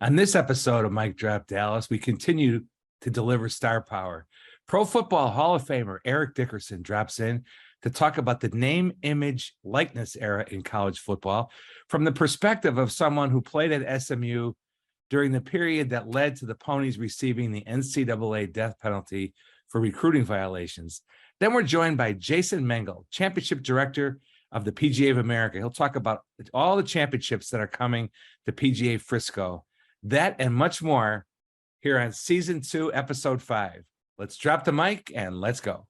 On this episode of Mike Drop Dallas, we continue to deliver star power. Pro Football Hall of Famer Eric Dickerson drops in to talk about the name, image, likeness era in college football from the perspective of someone who played at SMU during the period that led to the Ponies receiving the NCAA death penalty for recruiting violations. Then we're joined by Jason Mengel, Championship Director of the PGA of America. He'll talk about all the championships that are coming to PGA Frisco. That and much more here on Season 2, Episode 5. Let's drop the mic and let's go.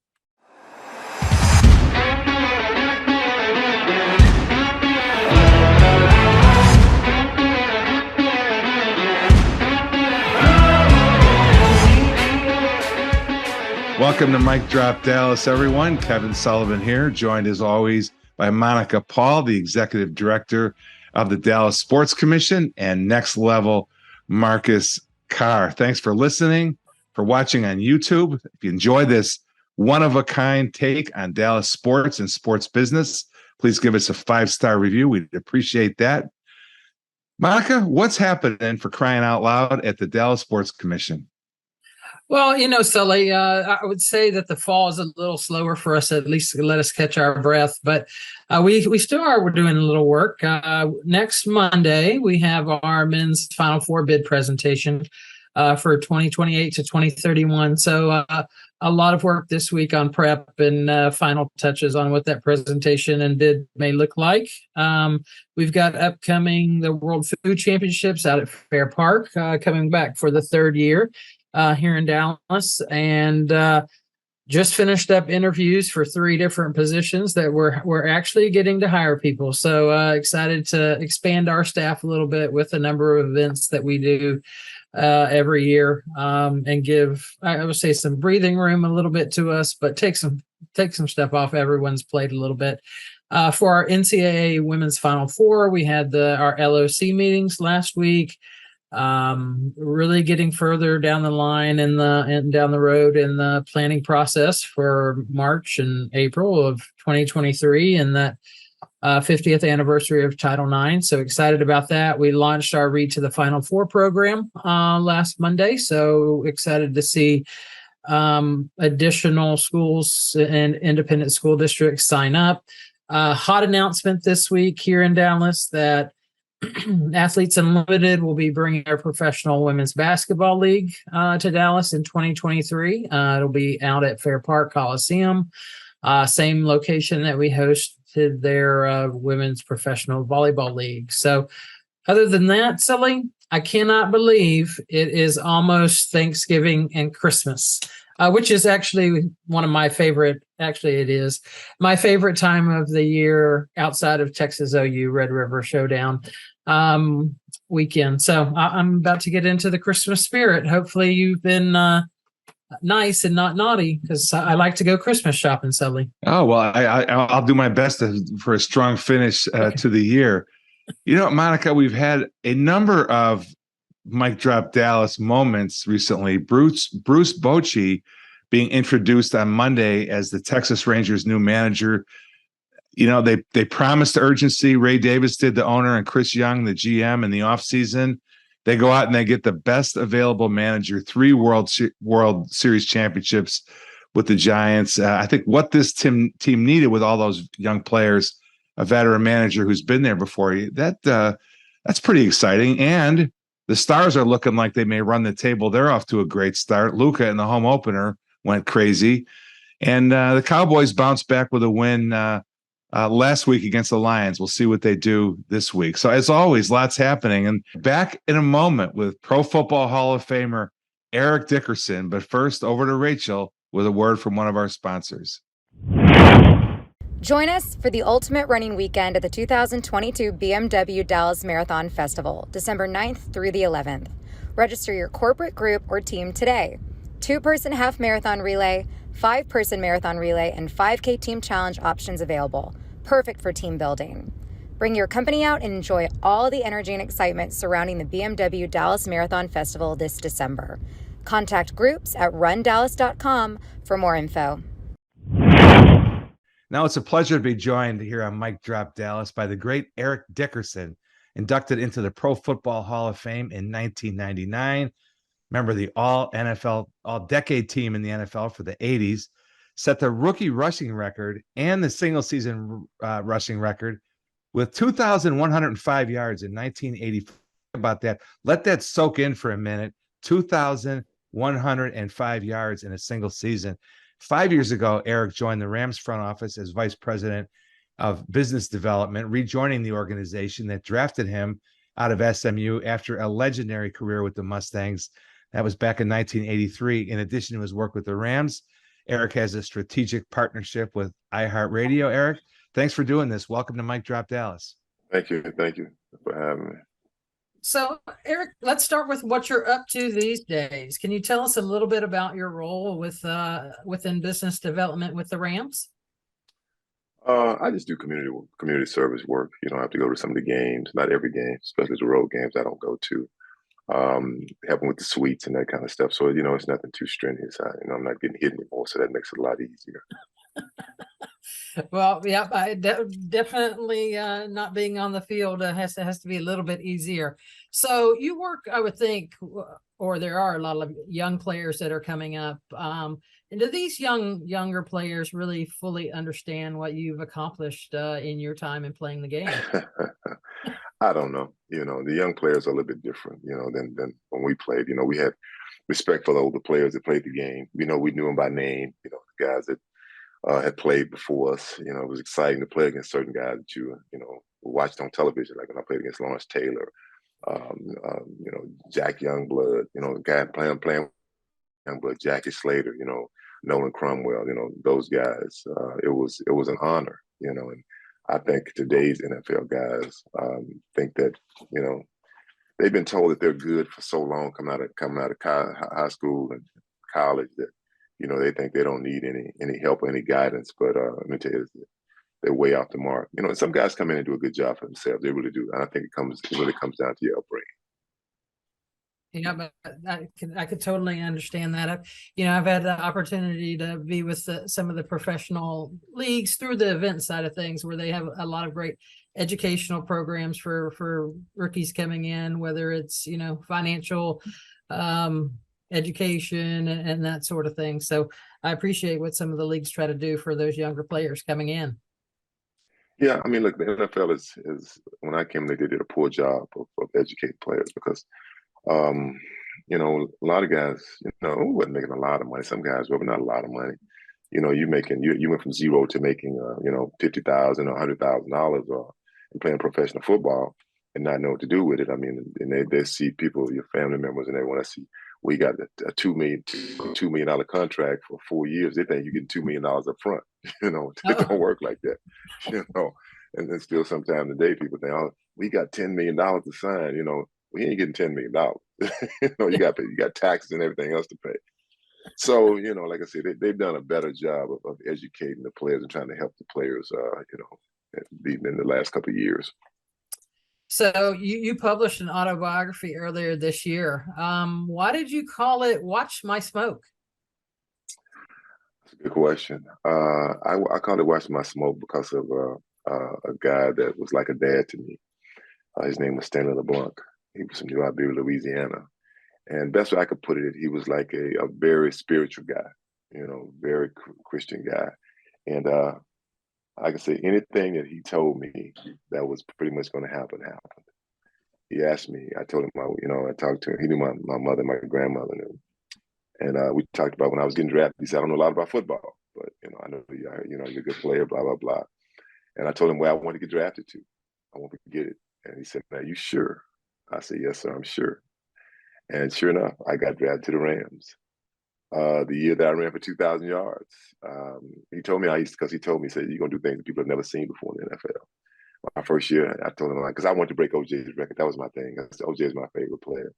Welcome to Mike Drop Dallas, everyone. Kevin Sullivan here, joined as always by Monica Paul, the Executive Director of the Dallas Sports Commission, and Next Level Marcus Carr. Thanks for listening, for watching on YouTube. If you enjoy this one-of-a-kind take on Dallas sports and sports business, please give us a 5-star review. We'd appreciate that. Monica, what's happening, for crying out loud, at the Dallas Sports Commission? Well, Sully, I would say that the fall is a little slower for us, at least to let us catch our breath. But we still are. We're doing a little work. Next Monday, we have our men's Final Four bid presentation for 2028 to 2031. So a lot of work this week on prep and final touches on what that presentation and bid may look like. We've got upcoming the World Food Championships out at Fair Park, coming back for the third year. Here in Dallas, and just finished up interviews for 3 different positions that we're actually getting to hire people. So excited to expand our staff a little bit with a number of events that we do every year, and give, I would say, some breathing room a little bit to us, but take some stuff off everyone's plate a little bit. For our NCAA Women's Final Four, we had our LOC meetings last week. Really getting further down the line and down the road in the planning process for March and April of 2023 and that 50th anniversary of Title IX. So excited about that. We launched our Read to the Final Four program last Monday. So excited to see additional schools and independent school districts sign up. Hot announcement this week here in Dallas that Athletes Unlimited will be bringing our professional women's basketball league to Dallas in 2023. It'll be out at Fair Park Coliseum, same location that we hosted their women's professional volleyball league. So other than that, Sully, I cannot believe it is almost Thanksgiving and Christmas, which is actually one of my favorite. Actually, it is my favorite time of the year outside of Texas OU Red River Showdown weekend. So I'm about to get into the Christmas spirit. Hopefully you've been nice and not naughty, because I like to go Christmas shopping, Sully. Oh, well, I'll do my best for a strong finish to the year. Monica, we've had a number of Mike Drop Dallas moments recently. Bruce Bochy being introduced on Monday as the Texas Rangers' new manager. They promised urgency. Ray Davis did, the owner, and Chris Young, the GM, in the offseason. They go out and they get the best available manager, 3 World Series championships with the Giants. I think what this team needed, with all those young players, a veteran manager who's been there before, that's pretty exciting. And the Stars are looking like they may run the table. They're off to a great start. Luka in the home opener went crazy. And the Cowboys bounced back with a win last week against the Lions. We'll see what they do this week. So as always, lots happening. And back in a moment with Pro Football Hall of Famer Eric Dickerson. But first, over to Rachel with a word from one of our sponsors. Join us for the ultimate running weekend at the 2022 BMW Dallas Marathon Festival, December 9th through the 11th. Register your corporate group or team today. 2-person half marathon relay, 5-person marathon relay, and 5K team challenge options available. Perfect for team building. Bring your company out and enjoy all the energy and excitement surrounding the BMW Dallas Marathon Festival this December. Contact groups at rundallas.com for more info. Now it's a pleasure to be joined here on Mike Drop Dallas by the great Eric Dickerson. inducted into the Pro Football Hall of Fame in 1999. Remember the all-decade team in the NFL for the 80s, set the rookie rushing record and the single-season rushing record with 2,105 yards in 1984. About that. Let that soak in for a minute. 2,105 yards in a single season. 5 years ago, Eric joined the Rams front office as vice president of business development, rejoining the organization that drafted him out of SMU after a legendary career with the Mustangs. That was back in 1983. In addition to his work with the Rams, Eric has a strategic partnership with iHeartRadio. Eric, thanks for doing this. Welcome to Mike Drop Dallas. Thank you. Thank you for having me. So, Eric, let's start with what you're up to these days. Can you tell us a little bit about your role within business development with the Rams? I just do community service work. I have to go to some of the games, not every game, especially the road games I don't go to. Helping with the suites and that kind of stuff. So, it's nothing too strenuous. I'm not getting hit anymore, so that makes it a lot easier. Well, yeah, definitely not being on the field has to be a little bit easier. So you work, I would think, or there are a lot of young players that are coming up. And do these younger players really fully understand what you've accomplished in your time in playing the game? I don't know. The young players are a little bit different, than when we played. We had respect for the older players that played the game. We knew them by name, the guys that had played before us. It was exciting to play against certain guys that you watched on television, like when I played against Lawrence Taylor, Jack Youngblood, guy playing Youngblood, Jackie Slater, Nolan Cromwell, those guys. It was an honor, and I think today's NFL guys think that, they've been told that they're good for so long coming out of high school and college that, they think they don't need any help or any guidance. But let me tell you, they're way off the mark. And some guys come in and do a good job for themselves. They really do. And I think it really comes down to your upbringing. Yeah, but I could totally understand that. I've had the opportunity to be with some of the professional leagues through the event side of things, where they have a lot of great educational programs for rookies coming in, whether it's financial education and that sort of thing. So I appreciate what some of the leagues try to do for those younger players coming in. Yeah, I mean, look, the NFL is when I came, they did a poor job of educating players because, a lot of guys, wasn't making a lot of money. Some guys were, but not a lot of money. You went from zero to making, $50,000 or $100,000 and playing professional football and not know what to do with it. I mean, and they see people, your family members, and they want to see, we got a $2 million contract for 4 years. They think you get $2 million up front. It don't work like that. And then still sometimes today people think, oh, we got $10 million to sign. We ain't getting $10 million. You got taxes and everything else to pay. So, like I said, they've done a better job of educating the players and trying to help the players, in the last couple of years. So you published an autobiography earlier this year. Why did you call it Watch My Smoke? That's a good question. I called it Watch My Smoke because of a guy that was like a dad to me. His name was Stanley LeBlanc. He was from New Iberia, Louisiana. And best way I could put it, he was like a very spiritual guy, very Christian guy. And I can say anything that he told me that was pretty much going to happen happened. He asked me, I told him, I talked to him. He knew my mother, my grandmother knew. And we talked about when I was getting drafted. He said, I don't know a lot about football, but, I know you're a good player, blah, blah, blah. And I told him where I wanted to get drafted to. I want to get it. And he said, are you sure? I said, yes, sir, I'm sure. And sure enough, I got drafted to the Rams. The year that I ran for 2,000 yards. He told me, he said, you're going to do things that people have never seen before in the NFL. My first year, I told him, because I wanted to break OJ's record. That was my thing. OJ is my favorite player.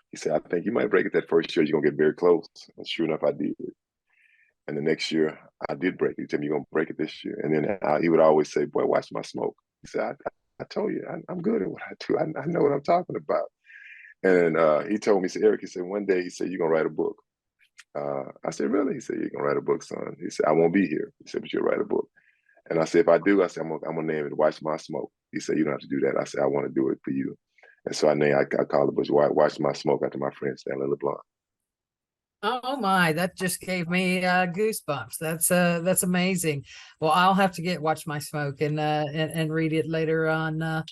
He said, I think you might break it that first year. You're going to get very close. And sure enough, I did. And the next year, I did break it. He told me, you're going to break it this year. And then he would always say, boy, watch my smoke. He said, I told you, I'm good at what I do. I know what I'm talking about. And he told me, he said, Eric, he said, one day, he said, you're going to write a book. I said, really? He said, you're going to write a book, son. He said, I won't be here. He said, but you'll write a book. And I said, if I do, I said, I'm going to name it Watch My Smoke. He said, you don't have to do that. I said, I want to do it for you. And so I called it was Watch My Smoke after my friend Stanley LeBlanc. Oh my, that just gave me goosebumps. That's amazing. Well, I'll have to watch my smoke and read it later on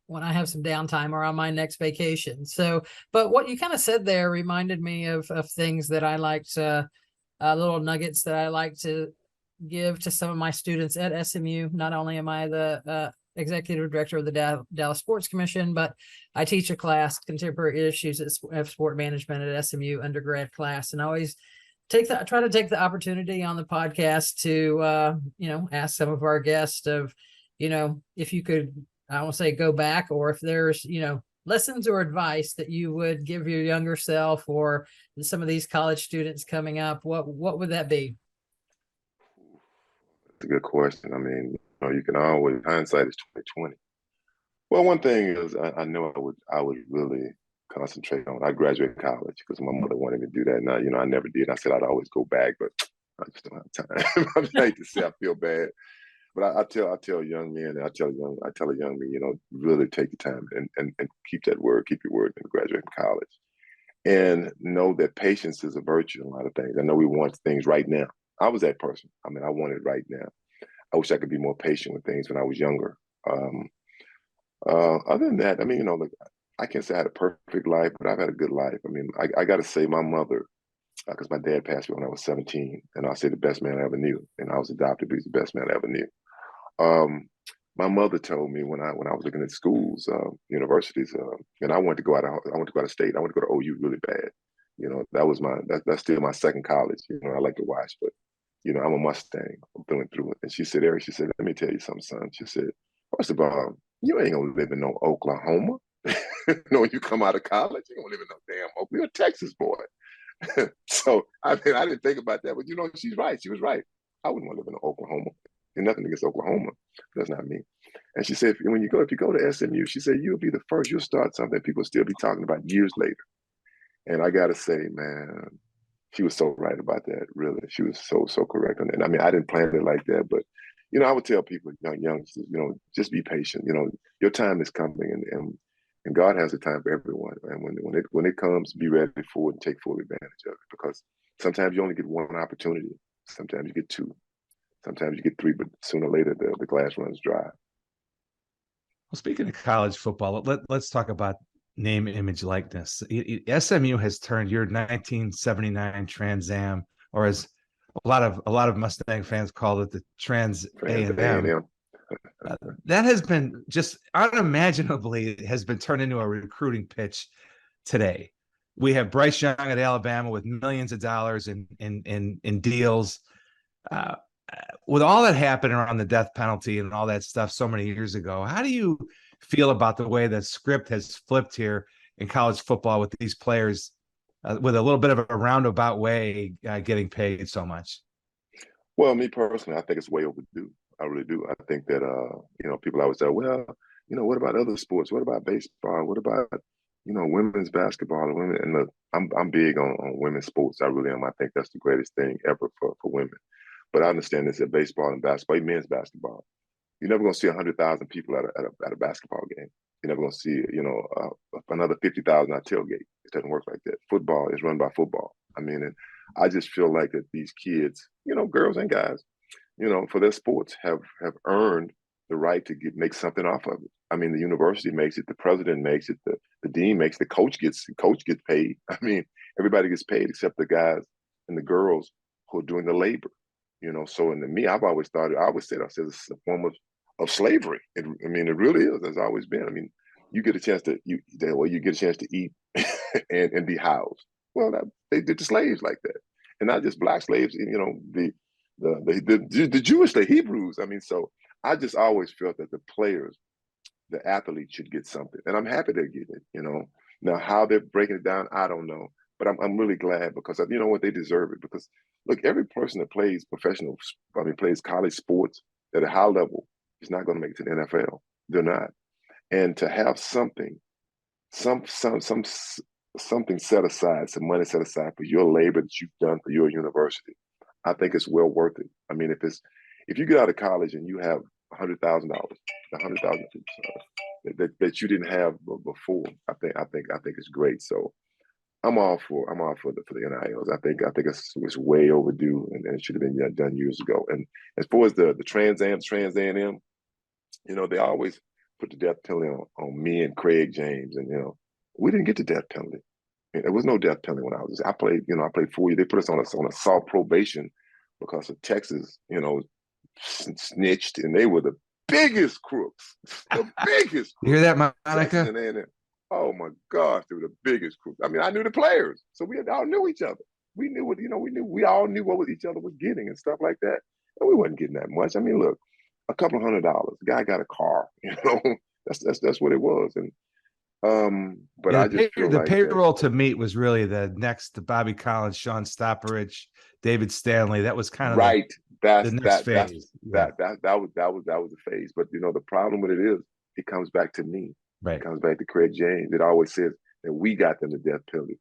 when I have some downtime or on my next vacation. So, but what you kind of said there reminded me of things that I liked, little nuggets that I like to give to some of my students at SMU. Not only am I the executive director of the Dallas Sports Commission, but I teach a class, Contemporary Issues of Sport Management at SMU undergrad class, and I always try to take the opportunity on the podcast to ask some of our guests of, if you could, I won't say go back, or if there's lessons or advice that you would give your younger self or some of these college students coming up, what would that be? It's a good question. I mean, you can always, hindsight is 2020. Well, one thing is I know I would really concentrate on. I graduated college because my mother wanted me to do that. And I never did. I said I'd always go back, but I just don't have time. I hate to say I feel bad. But I tell young men, I tell a young man, really take the time and keep your word and graduate from college. And know that patience is a virtue in a lot of things. I know we want things right now. I was that person. I mean, I want it right now. I wish I could be more patient with things when I was younger. Other than that, I mean, look, I can't say I had a perfect life, but I've had a good life. I mean, I got to say my mother, because my dad passed away when I was 17, and I'll say the best man I ever knew. And I was adopted, but he's the best man I ever knew. My mother told me when I was looking at schools, universities, and I wanted to go out of state. I wanted to go to OU really bad. That was that's still my second college. I like to watch, but I'm a Mustang. I'm through and through. And she said, Eric, let me tell you something, son. She said, first of all, you ain't gonna live in no Oklahoma. When you come out of college, you gonna live in no damn Oklahoma. You're a Texas boy. So I didn't think about that, but she's right. She was right. I wouldn't want to live in Oklahoma. And nothing against Oklahoma. That's not me. And she said, if you go to SMU, she said, you'll be the first. You'll start something people still be talking about years later. And I got to say, man, she was so right about that, really. She was so correct on that. I mean, I didn't plan it like that, but, I would tell people, youngsters, just be patient. Your time is coming, and God has a time for everyone. And when it comes, be ready for it and take full advantage of it, because sometimes you only get one opportunity. Sometimes you get two. Sometimes you get three, but sooner or later, the glass runs dry. Well, speaking of college football, let's talk about name, image, likeness. SMU has turned your 1979 Trans Am, or as a lot of Mustang fans call it, the Trans A&M. That has been just unimaginably has been turned into a recruiting pitch today. We have Bryce Young at Alabama with millions of dollars in deals. With all that happened around the death penalty and all that stuff so many years ago, how do you feel about the way the script has flipped here in college football with these players with a little bit of a roundabout way getting paid so much? Well, me personally, I think it's way overdue. I really do. I think that, people always say, well, what about other sports? What about baseball? What about, women's basketball and women? And look, I'm big on women's sports. I really am. I think that's the greatest thing ever for women. But I understand this at baseball and basketball, men's basketball. You're never going to see 100,000 people at a basketball game. You're never going to see, another 50,000 at tailgate. It doesn't work like that. Football is run by football. I mean, and I just feel like that these kids, girls and guys, for their sports have earned the right to make something off of it. I mean, the university makes it, the president makes it, the dean makes it, the coach gets paid. I mean, everybody gets paid except the guys and the girls who are doing the labor. So and to me, I always said it's a form of slavery. It really is. It's always been. I mean, you get a chance to eat and be housed. Well, they did the slaves like that, and not just black slaves. The Jewish, the Hebrews. I mean, so I just always felt that the players, the athletes, should get something, and I'm happy they're getting it. Now how they're breaking it down, I don't know. But I'm really glad, because you know what, they deserve it. Because look, every person that plays plays college sports at a high level is not going to make it to the NFL. They're not. And to have something set aside, some money set aside for your labor that you've done for your university, I think it's well worth it. I mean, if you get out of college and you have $100,000, that you didn't have before. I think it's great. So I'm all for the NILs. I think it's way overdue, and it should have been done years ago. And as far as the Trans A&M, they always put the death penalty on me and Craig James, and we didn't get the death penalty. There was no death penalty when I played 4 years. They put us on assault probation because of Texas, snitched, and they were the biggest crooks, the biggest crooks. You hear that, Monica? And oh my gosh, they were the biggest crooks. I mean, I knew the players, so we all knew each other. We knew what we all knew what each other was getting and stuff like that. And we wasn't getting that much. I mean, look, a couple of $100. The guy got a car, that's what it was. And but I just feel the payroll to meet was really the next to Bobby Collins, Sean Stopperidge, David Stanley. That was kind of right. The next phase. That was a phase. But the problem with it is it comes back to me. Right. It comes back to Craig James. It always says that we got them the death penalty.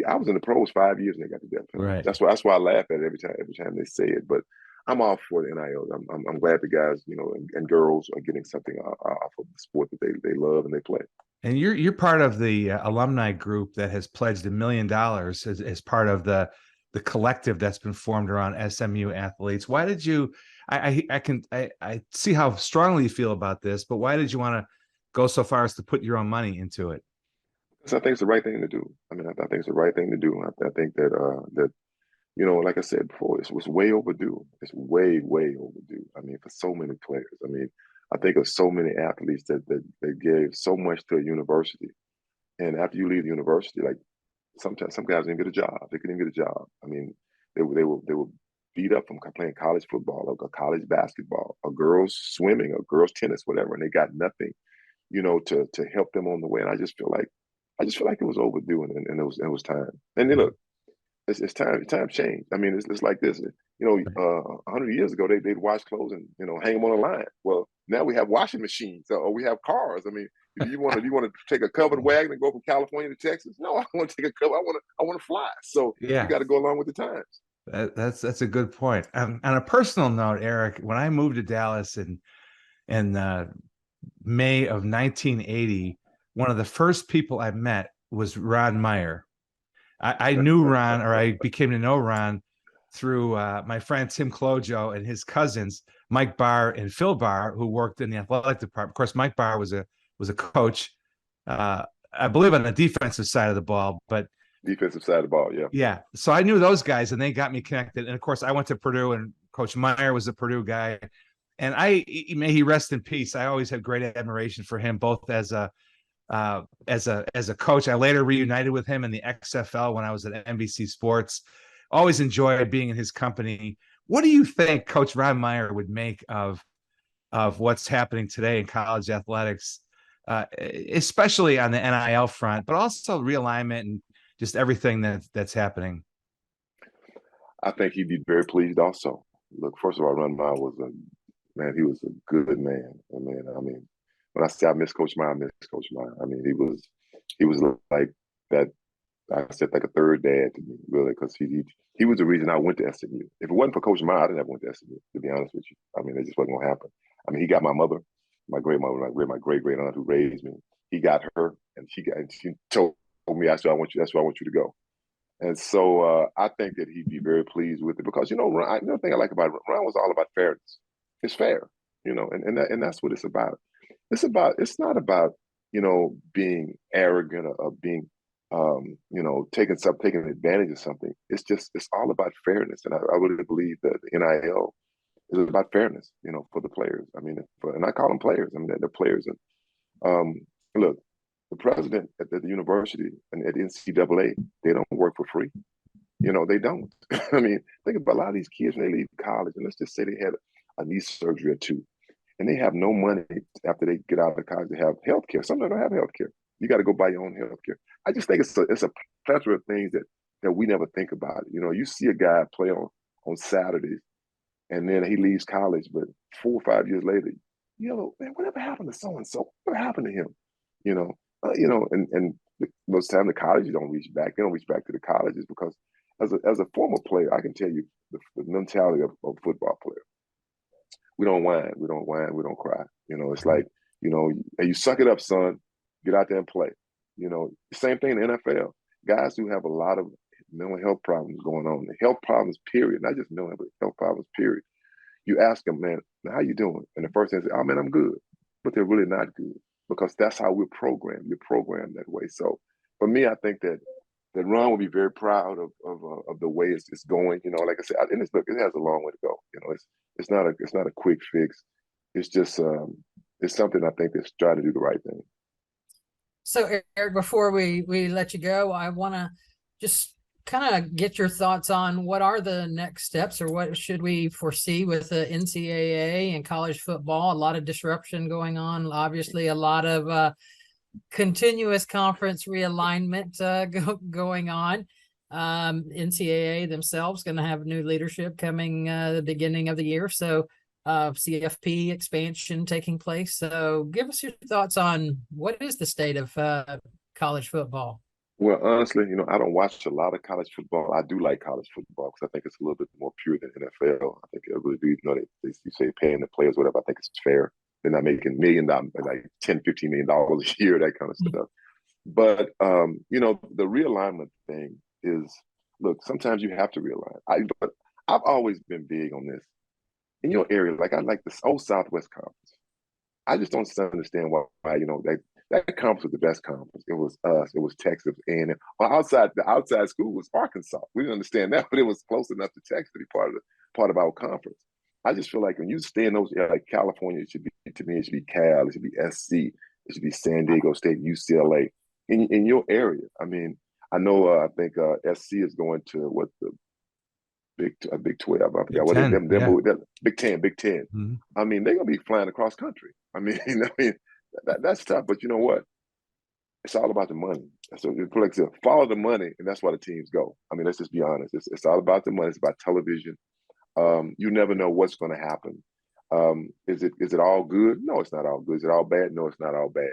I was in the pros 5 years and they got the death penalty. Right. That's why I laugh at it every time they say it. But I'm all for the NIL. I'm glad the guys, and girls are getting something off of the sport that they love and they play. And you're part of the alumni group that has pledged $1 million as part of the collective that's been formed around SMU athletes. Why did you? I see how strongly you feel about this, but why did you want to go so far as to put your own money into it? Because I think it's the right thing to do. I mean, I think it's the right thing to do. I think that like I said before, it was way overdue. It's way overdue. I mean, for so many players. I mean, I think of so many athletes that gave so much to a university, and after you leave the university, like sometimes some guys didn't get a job. They couldn't even get a job. I mean, they were beat up from playing college football or college basketball or girls swimming or girls tennis, whatever, and they got nothing, to help them on the way. And I just feel like it was overdue, and it was time. And then look, it's time. Time changed. I mean, it's like this. 100 years ago, they'd wash clothes and hang them on a line. Well, now we have washing machines or we have cars. I mean, you want to take a covered wagon and go from California to Texas? No, I want to take a cover. I want to fly. So you got to go along with the times. That's a good point. On a personal note, Eric, when I moved to Dallas in May of 1980, one of the first people I met was Ron Meyer. I knew Ron, or I became to know Ron through my friend Tim Clojo and his cousins, Mike Barr and Phil Barr, who worked in the athletic department. Of course, Mike Barr was a coach, I believe, on the defensive side of the ball, but defensive side of the ball, yeah. Yeah. So I knew those guys, and they got me connected. And of course, I went to Purdue, and Coach Meyer was a Purdue guy. And may he rest in peace. I always had great admiration for him, both as a coach. I later reunited with him in the XFL when I was at NBC Sports. Always enjoyed being in his company. What do you think Coach Ron Meyer would make of what's happening today in college athletics, especially on the NIL front, but also realignment and just everything that's happening? I think he'd be very pleased also. Look, first of all, Ron Meyer he was a good man. I mean, when I say I miss Coach Meyer, I miss Coach Meyer. I mean, he was like that. I said like a third dad to me, really, because he was the reason I went to SMU. If it wasn't for Coach Meyer, I didn't ever went to SMU, to be honest with you. I mean, it just wasn't gonna happen. I mean, he got my mother, my great great aunt who raised me. He got her, and she told me, that's where I want you to go. And so I think that he'd be very pleased with it because Ron, the thing I like about Ron was all about fairness. It's fair, and that's what it's about. It's not about being arrogant or being taking advantage of something. It's all about fairness, and I really believe that the NIL is about fairness, for the players. I mean, and I call them players. I mean, they're players. And look, the president at the university and at the NCAA, they don't work for free. They don't. I mean, think about a lot of these kids when they leave college, and let's just say they had a knee surgery or two, and they have no money after they get out of college to have health care. Some of them don't have health care. You got to go buy your own health care. I just think it's a plethora of things that we never think about. You see a guy play on Saturdays, and then he leaves college, but 4 or 5 years later, man, whatever happened to so and so? What happened to him? And most time the colleges don't reach back. They don't reach back to the colleges because as a former player, I can tell you the mentality of a football player. we don't whine, we don't whine, we don't cry. It's like, hey, you suck it up, son. Get out there and play. Same thing in the NFL. Guys who have a lot of mental health problems going on, health problems, period, not just mental health problems, period. You ask them, man, how you doing? And the first thing they say, oh man, I'm good. But they're really not good because that's how we're programmed. You're programmed that way. So for me, I think that Ron will be very proud of the way it's going. Like I said, and look, it has a long way to go. It's not a quick fix. It's just it's something I think that's trying to do the right thing. So Eric, before we let you go, I want to just kind of get your thoughts on what are the next steps, or what should we foresee with the NCAA and college football? A lot of disruption going on, obviously a lot of continuous conference realignment going on. NCAA themselves going to have new leadership coming the beginning of the year. So CFP expansion taking place. So give us your thoughts on what is the state of college football. Well, honestly, I don't watch a lot of college football. I do like college football because I think it's a little bit more pure than NFL. I think it really do. They say paying the players, whatever. I think it's fair. They're not making $1 million, like $10, $15 million a year, that kind of stuff. But the realignment thing is, look, sometimes you have to realign. But I've always been big on this. In your area, like I like this old Southwest Conference. I just don't understand why that conference was the best conference. It was us. It was Texas, and the outside school was Arkansas. We didn't understand that, but it was close enough to Texas to be part of our conference. I just feel like when you stay in those areas, like California, it should be Cal, it should be SC, it should be San Diego State, UCLA. In your area, I mean, I know. I think SC is going to what the Big 12. I forgot what Big 10. Mm-hmm. I mean, they're gonna be flying across country. I mean, that's tough. But you know what? It's all about the money. So like follow the money, and that's why the teams go. I mean, let's just be honest. It's all about the money. It's about television. You never know what's going to happen. Is it all good? No, it's not all good. Is it all bad? No, it's not all bad.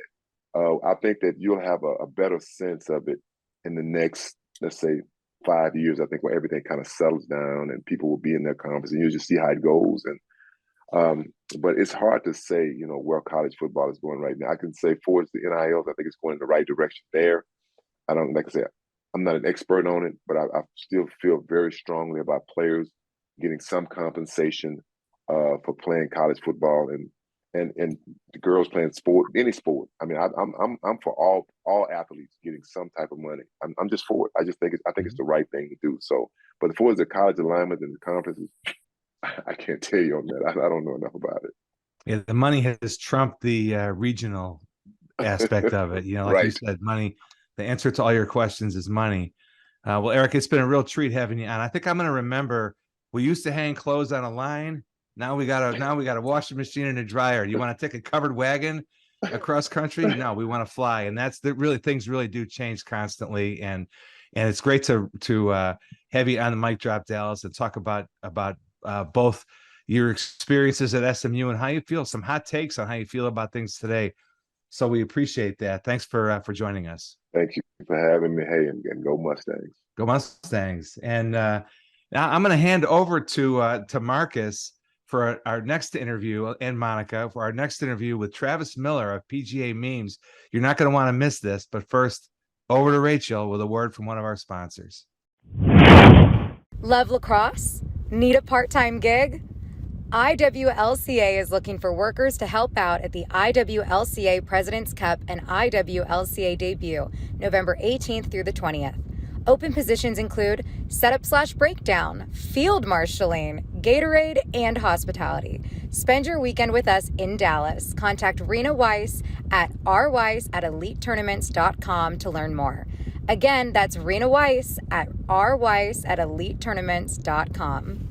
I think that you'll have a better sense of it in the next, let's say, 5 years. I think where everything kind of settles down and people will be in their conference, and you'll just see how it goes. And but it's hard to say, where college football is going right now. I can say for the NILs, I think it's going in the right direction there. I don't, like I said, I'm not an expert on it, but I still feel very strongly about players getting some compensation for playing college football and the girls playing any sport. I mean, I'm for all athletes getting some type of money. I'm just for it. I think it's the right thing to do. So, but as far as the college alignment and the conferences, I can't tell you on that. I don't know enough about it. Yeah, the money has trumped the regional aspect of it. Like right. You said, money. The answer to all your questions is money. Well, Eric, it's been a real treat having you on. I think I'm going to remember we used to hang clothes on a line. Now we got a washing machine and a dryer. You want to take a covered wagon across country? No, we want to fly. And that's things really do change constantly. And it's great to have you on the Mic Drop, Dallas, and talk about both your experiences at SMU and how you feel, some hot takes on how you feel about things today. So we appreciate that. Thanks for joining us. Thank you for having me. Hey, and go Mustangs. Go Mustangs. And now I'm going to hand over to Marcus for our next interview, and Monica for our next interview with Travis Miller of PGA Memes. You're not going to want to miss this, but first, over to Rachel with a word from one of our sponsors. Love lacrosse? Need a part-time gig? IWLCA is looking for workers to help out at the IWLCA President's Cup and IWLCA debut, November 18th through the 20th. Open positions include setup/breakdown, field marshaling, Gatorade, and hospitality. Spend your weekend with us in Dallas. Contact Rena Weiss at rweiss@elitetournaments.com to learn more. Again, that's Rena Weiss at rweiss@elitetournaments.com.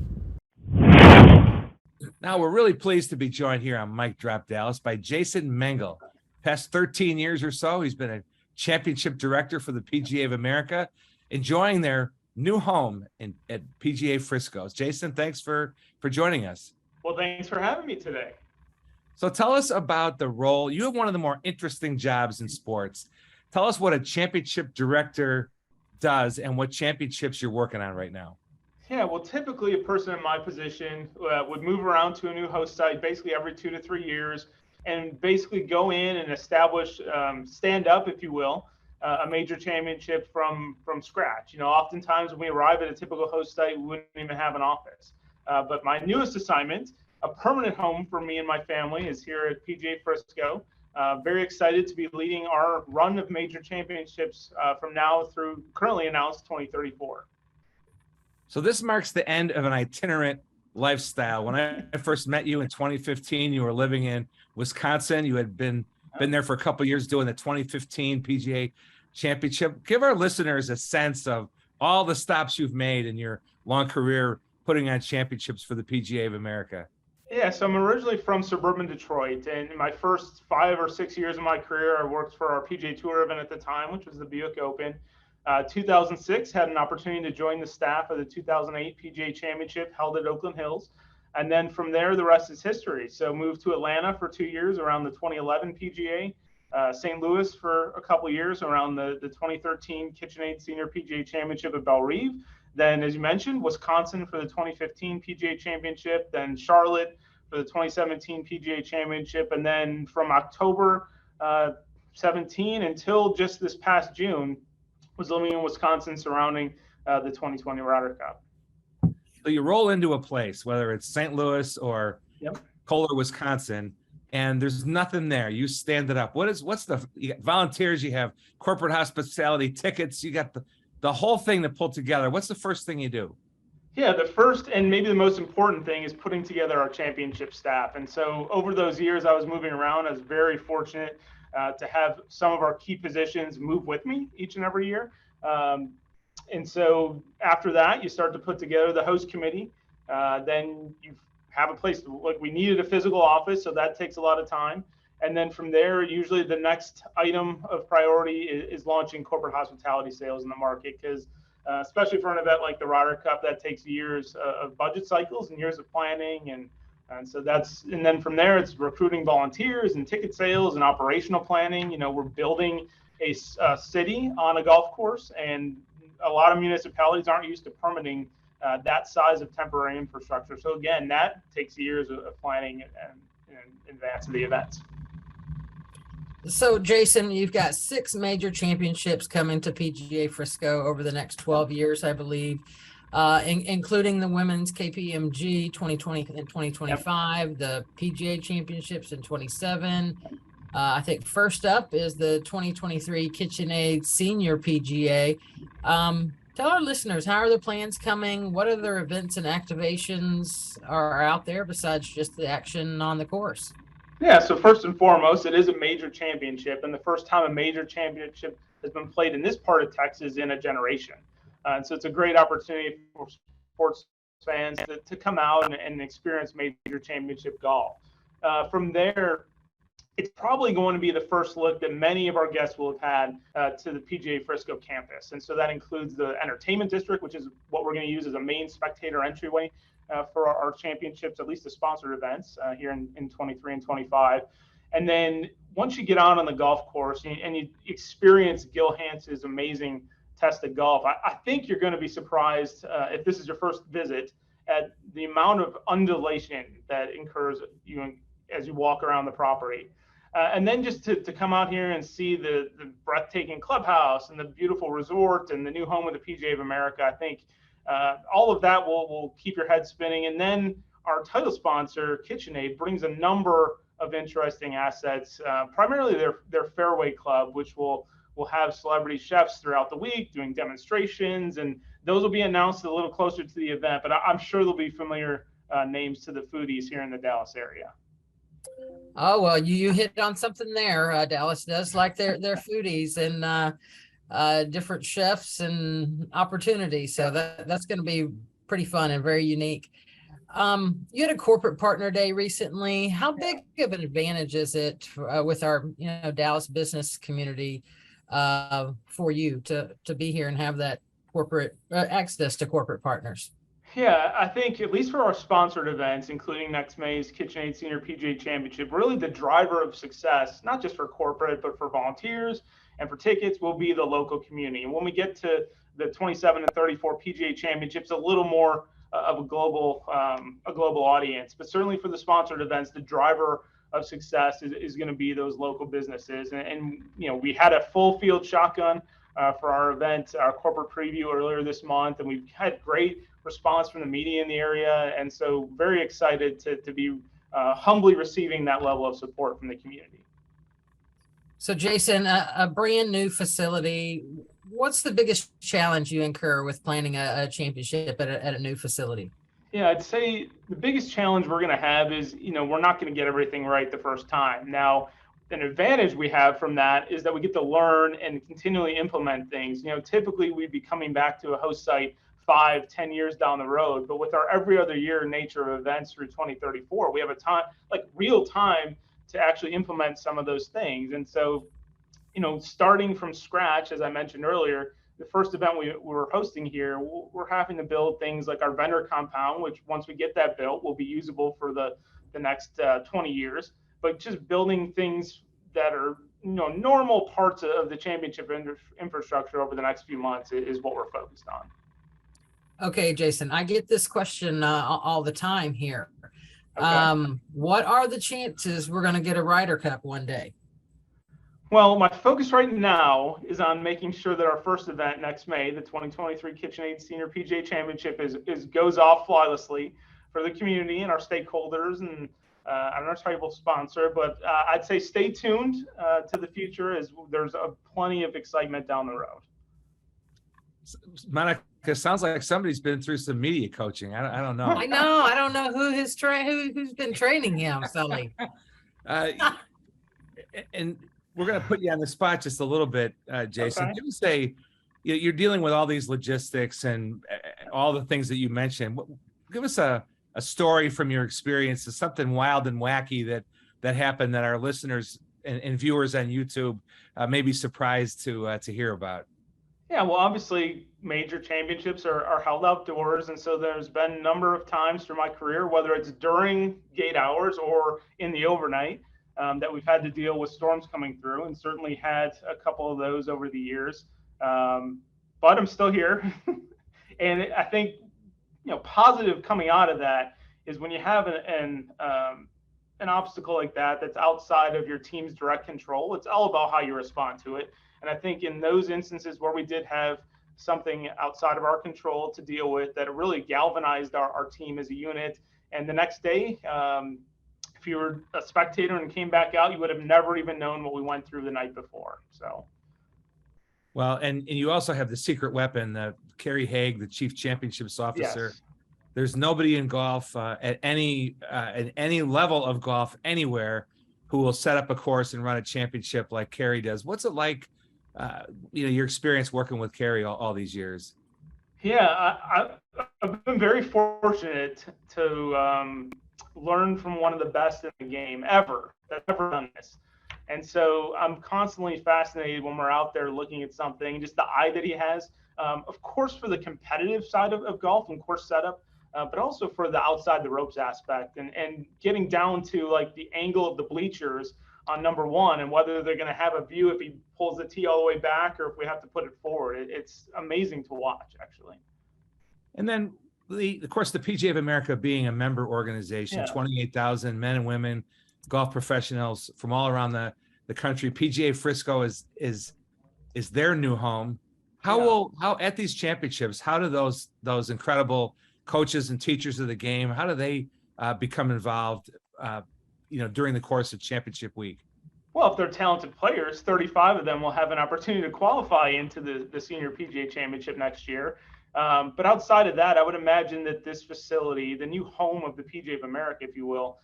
Now, we're really pleased to be joined here on Mic Drop Dallas by Jason Mengel. Past 13 years or so, he's been a championship director for the PGA of America, enjoying their new home at PGA Frisco's. Jason, thanks for joining us. Well, thanks for having me today. So tell us about the role. You have one of the more interesting jobs in sports. Tell us what a championship director does and what championships you're working on right now. Yeah, well, typically a person in my position would move around to a new host site basically every 2 to 3 years and basically go in and establish, stand up, if you will, a major championship from scratch. Oftentimes when we arrive at a typical host site, we wouldn't even have an office. But my newest assignment, a permanent home for me and my family, is here at PGA Frisco. Very excited to be leading our run of major championships from now through currently announced 2034. So this marks the end of an itinerant lifestyle. When I first met you in 2015, you were living in Wisconsin. You had been there for a couple of years doing the 2015 PGA Championship. Give our listeners a sense of all the stops you've made in your long career putting on championships for the PGA of America. Yeah, so I'm originally from suburban Detroit, and in my first 5 or 6 years of my career, I worked for our PGA Tour event at the time, which was the Buick Open. 2006, had an opportunity to join the staff of the 2008 PGA Championship held at Oakland Hills. And then from there, the rest is history. So moved to Atlanta for 2 years around the 2011 PGA, St. Louis for a couple of years around the 2013 KitchenAid Senior PGA Championship at Belle Reve. Then, as you mentioned, Wisconsin for the 2015 PGA Championship, then Charlotte for the 2017 PGA Championship. And then from October 17 until just this past June, was living in Wisconsin surrounding the 2020 Ryder Cup. So you roll into a place, whether it's St. Louis or Kohler, Wisconsin, and there's nothing there. You stand it up. What's the, you got volunteers, you have corporate hospitality tickets, you got the whole thing to pull together. What's the first thing you do? Yeah, the first and maybe the most important thing is putting together our championship staff. And so over those years I was moving around, I was very fortunate to have some of our key positions move with me each and every year. And so after that, you start to put together the host committee. Then you have a place we needed a physical office, so that takes a lot of time. And then from there, usually the next item of priority is launching corporate hospitality sales in the market, because especially for an event like the Ryder Cup, that takes years of budget cycles and years of planning. And so and then from there, it's recruiting volunteers and ticket sales and operational planning. We're building a city on a golf course, and a lot of municipalities aren't used to permitting that size of temporary infrastructure. So again, that takes years of planning and in advance of the events. So Jason, you've got 6 major championships coming to PGA Frisco over the next 12 years, I believe. Including the women's KPMG 2020 and 2025, the PGA Championships in 27. I think first up is the 2023 KitchenAid Senior PGA. Tell our listeners, how are the plans coming? What other events and activations are out there besides just the action on the course? Yeah, so first and foremost, it is a major championship, and the first time a major championship has been played in this part of Texas in a generation. And so it's a great opportunity for sports fans to come out and experience major championship golf. From there, it's probably going to be the first look that many of our guests will have had to the PGA Frisco campus. And so that includes the entertainment district, which is what we're going to use as a main spectator entryway for our championships, at least the sponsored events here in 23 and 25. And then once you get out on the golf course and you experience Gil Hanse's amazing test of golf, I think you're going to be surprised if this is your first visit at the amount of undulation that occurs as you walk around the property. And then just to come out here and see the breathtaking clubhouse and the beautiful resort and the new home of the PGA of America, I think all of that will keep your head spinning. And then our title sponsor, KitchenAid, brings a number of interesting assets, primarily their Fairway Club, which will have celebrity chefs throughout the week doing demonstrations, and those will be announced a little closer to the event. But I'm sure there'll be familiar names to the foodies here in the Dallas area. Oh, well, you hit on something there. Dallas does like their foodies and different chefs and opportunities. So that's going to be pretty fun and very unique. You had a corporate partner day recently. How big of an advantage is it with our Dallas business community for you to be here and have that corporate access to corporate partners? Yeah, I think at least for our sponsored events, including next May's KitchenAid Senior PGA Championship, really the driver of success, not just for corporate, but for volunteers And for tickets, we'll be the local community. And when we get to the 27 and 34 PGA Championships, a little more of a global audience. But certainly for the sponsored events, the driver of success is going to be those local businesses. And we had a full field shotgun for our event, our corporate preview earlier this month, and we've had great response from the media in the area. And so very excited to be humbly receiving that level of support from the community. So Jason, a brand new facility, what's the biggest challenge you incur with planning a championship at a new facility? Yeah, I'd say the biggest challenge we're going to have is, we're not going to get everything right the first time. Now, an advantage we have from that is that we get to learn and continually implement things. Typically we'd be coming back to a host site 5-10 years down the road, but with our every other year nature of events through 2034, we have a time, like real time, to actually implement some of those things. And so, starting from scratch, as I mentioned earlier, the first event we're hosting here, we're having to build things like our vendor compound, which once we get that built, will be usable for the next 20 years. But just building things that are normal parts of the championship infrastructure over the next few months is what we're focused on. Okay, Jason, I get this question all the time here. Okay. What are the chances we're going to get a Ryder Cup one day? Well, my focus right now is on making sure that our first event next May, the 2023 KitchenAid Senior PGA Championship, goes off flawlessly for the community and our stakeholders and our tribal sponsor. But I'd say stay tuned to the future, as there's plenty of excitement down the road. Monica, sounds like somebody's been through some media coaching. I don't know. I know. I don't know who's been training him, Sully. And we're going to put you on the spot just a little bit, Jason. Okay. Give us you're dealing with all these logistics and all the things that you mentioned. Give us a story from your experience, something wild and wacky that happened that our listeners and viewers on YouTube may be surprised to hear about. Yeah, well, obviously major championships are held outdoors. And so there's been a number of times through my career, whether it's during gate hours or in the overnight, that we've had to deal with storms coming through, and certainly had a couple of those over the years. But I'm still here. And I think, positive coming out of that is when you have an obstacle like that's outside of your team's direct control, it's all about how you respond to it. And I think in those instances where we did have something outside of our control to deal with, that it really galvanized our team as a unit. And the next day, if you were a spectator and came back out, you would have never even known what we went through the night before. So. Well, and you also have the secret weapon, Kerry Haig, the chief championships officer. Yes. There's nobody in golf at any level of golf anywhere who will set up a course and run a championship like Kerry does. What's it like, your experience working with Kerry all these years? Yeah, I've been very fortunate to learn from one of the best in the game that's ever done this. And so I'm constantly fascinated when we're out there looking at something, just the eye that he has, of course, for the competitive side of golf and course setup, but also for the outside the ropes aspect and getting down to like the angle of the bleachers on number one and whether they're going to have a view if he pulls the tee all the way back or if we have to put it forward. It's amazing to watch, actually. And then, of course, the PGA of America being a member organization, Yeah. 28,000 men and women, golf professionals from all around the country. PGA Frisco is their new home. How at these championships, how do those incredible coaches and teachers of the game, how do they become involved, during the course of championship week? Well, if they're talented players, 35 of them will have an opportunity to qualify into the Senior PGA Championship next year. But outside of that, I would imagine that this facility, the new home of the PGA of America, if you will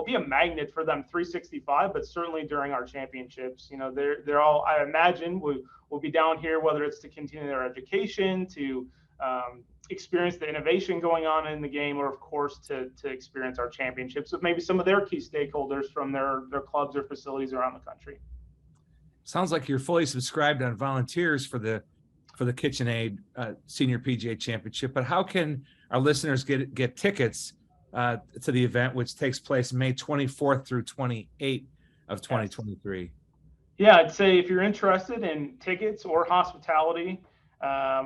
be a magnet for them 365, but certainly during our championships. They're all, I imagine, will be down here, whether it's to continue their education, to experience the innovation going on in the game, or of course to experience our championships with maybe some of their key stakeholders from their clubs or facilities around the country. Sounds like you're fully subscribed on volunteers for the KitchenAid Senior PGA Championship, but how can our listeners get tickets to the event, which takes place May 24th through 28th of 2023? Yeah, I'd say if you're interested in tickets or hospitality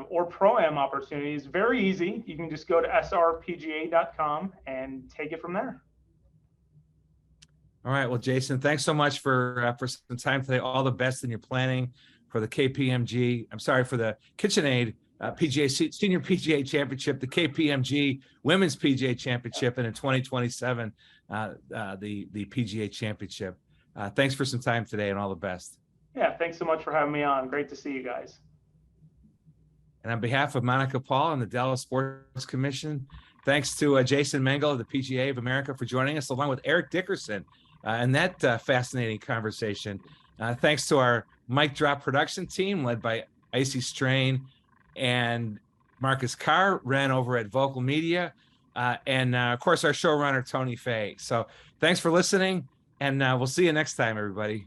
or pro-am opportunities, very easy. You can just go to srpga.com and take it from there. All right. Well, Jason, thanks so much for some time today. All the best in your planning for the KPMG. I'm sorry, for the KitchenAid PGA Senior PGA Championship, the KPMG Women's PGA Championship, and in 2027, the PGA Championship. Thanks for some time today, and all the best. Yeah, thanks so much for having me on. Great to see you guys. And on behalf of Monica Paul and the Dallas Sports Commission, thanks to Jason Mengel of the PGA of America for joining us, along with Eric Dickerson, and that fascinating conversation. Thanks to our Mic Drop production team led by Icy Strain and Marcus Carr, ran over at Vocal Media, and of course our showrunner Tony Fay. So thanks for listening, and we'll see you next time, everybody.